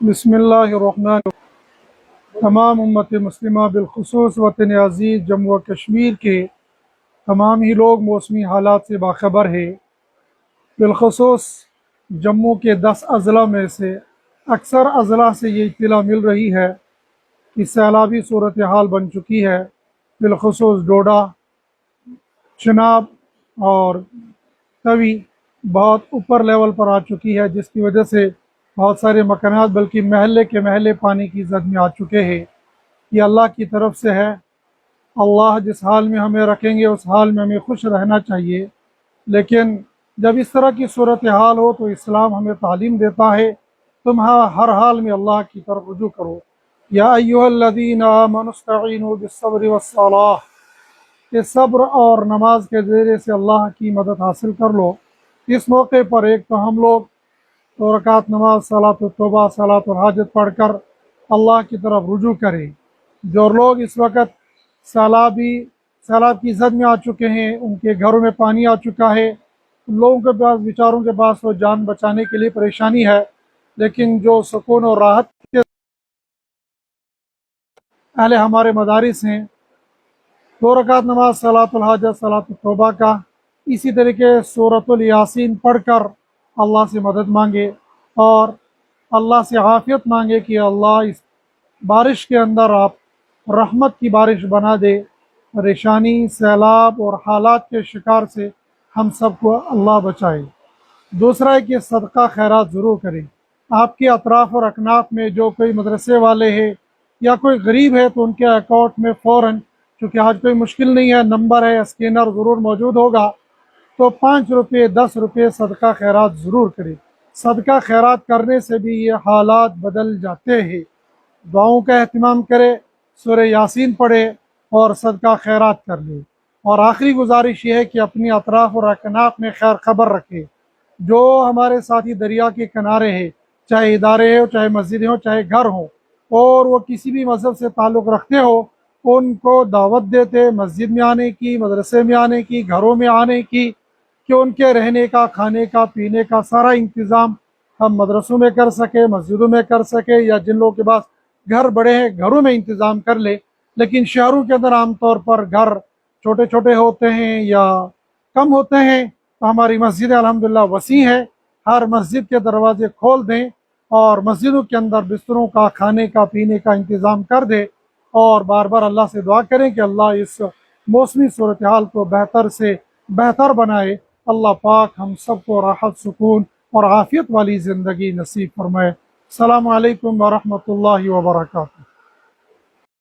بسم اللہ الرحمن الرحیم۔ تمام امت مسلمہ بالخصوص وطن عزیز جموں و کشمیر کے تمام ہی لوگ موسمی حالات سے باخبر ہے۔ بالخصوص جموں کے 10 اضلاع میں سے اکثر اضلاع سے یہ اطلاع مل رہی ہے کہ سیلابی صورتحال بن چکی ہے۔ بالخصوص ڈوڈا، چناب اور توی بہت اوپر لیول پر آ چکی ہے، جس کی وجہ سے بہت سارے مکانات بلکہ محلے کے محلے پانی کی زد میں آ چکے ہیں۔ یہ اللہ کی طرف سے ہے۔ اللہ جس حال میں ہمیں رکھیں گے اس حال میں ہمیں خوش رہنا چاہیے، لیکن جب اس طرح کی صورتحال ہو تو اسلام ہمیں تعلیم دیتا ہے تم ہر حال میں اللہ کی طرف رجوع کرو۔ یا ایھا الذین آمنوا استعینوا بالصبر والصلاۃ، کہ صبر اور نماز کے ذریعے سے اللہ کی مدد حاصل کر لو۔ اس موقع پر ایک تو ہم لوگ 2 رکعت نماز صلاۃ التوبہ صلاۃ الحاجت پڑھ کر اللہ کی طرف رجوع کریں۔ جو لوگ اس وقت سیلاب کی زد میں آ چکے ہیں، ان کے گھروں میں پانی آ چکا ہے، ان لوگوں کے پاس بیچاروں کے پاس تو جان بچانے کے لیے پریشانی ہے، لیکن جو سکون اور راحت کے اہل ہمارے مدارس ہیں، 2 رکعت نماز صلاۃ الحاجت صلاۃ التوبہ کا اسی طریقے سورۃ الیاسین پڑھ کر اللہ سے مدد مانگے اور اللہ سے عافیت مانگے کہ اللہ اس بارش کے اندر آپ رحمت کی بارش بنا دے، پریشانی، سیلاب اور حالات کے شکار سے ہم سب کو اللہ بچائے۔ دوسرا ہے کہ صدقہ خیرات ضرور کریں۔ آپ کے اطراف اور اکناف میں جو کوئی مدرسے والے ہیں یا کوئی غریب ہے تو ان کے اکاؤنٹ میں فوراً، چونکہ آج کوئی مشکل نہیں ہے، نمبر ہے، اسکینر ضرور موجود ہوگا، تو 5 روپے 10 روپے صدقہ خیرات ضرور کریں۔ صدقہ خیرات کرنے سے بھی یہ حالات بدل جاتے ہیں۔ دعاؤں کا اہتمام کرے، سورہ یاسین پڑھے اور صدقہ خیرات کر لے۔ اور آخری گزارش یہ ہے کہ اپنی اطراف اور اکناف میں خیر خبر رکھے۔ جو ہمارے ساتھی دریا کے کنارے ہیں، چاہے ادارے ہوں، چاہے مسجدیں ہوں، چاہے گھر ہوں، اور وہ کسی بھی مذہب سے تعلق رکھتے ہو، ان کو دعوت دیتے مسجد میں آنے کی، مدرسے میں آنے کی، گھروں میں آنے کی، کہ ان کے رہنے کا، کھانے کا، پینے کا سارا انتظام ہم مدرسوں میں کر سکے، مسجدوں میں کر سکے، یا جن لوگوں کے پاس گھر بڑے ہیں گھروں میں انتظام کر لے۔ لیکن شہروں کے اندر عام طور پر گھر چھوٹے چھوٹے ہوتے ہیں یا کم ہوتے ہیں، تو ہماری مسجدیں الحمدللہ وسیع ہیں۔ ہر مسجد کے دروازے کھول دیں اور مسجدوں کے اندر بستروں کا، کھانے کا، پینے کا انتظام کر دیں، اور بار بار اللہ سے دعا کریں کہ اللہ اس موسمی صورتحال کو بہتر سے بہتر بنائے۔ اللہ پاک ہم سب کو راحت، سکون اور عافیت والی زندگی نصیب فرمائے۔ السلام علیکم ورحمۃ اللہ وبرکاتہ۔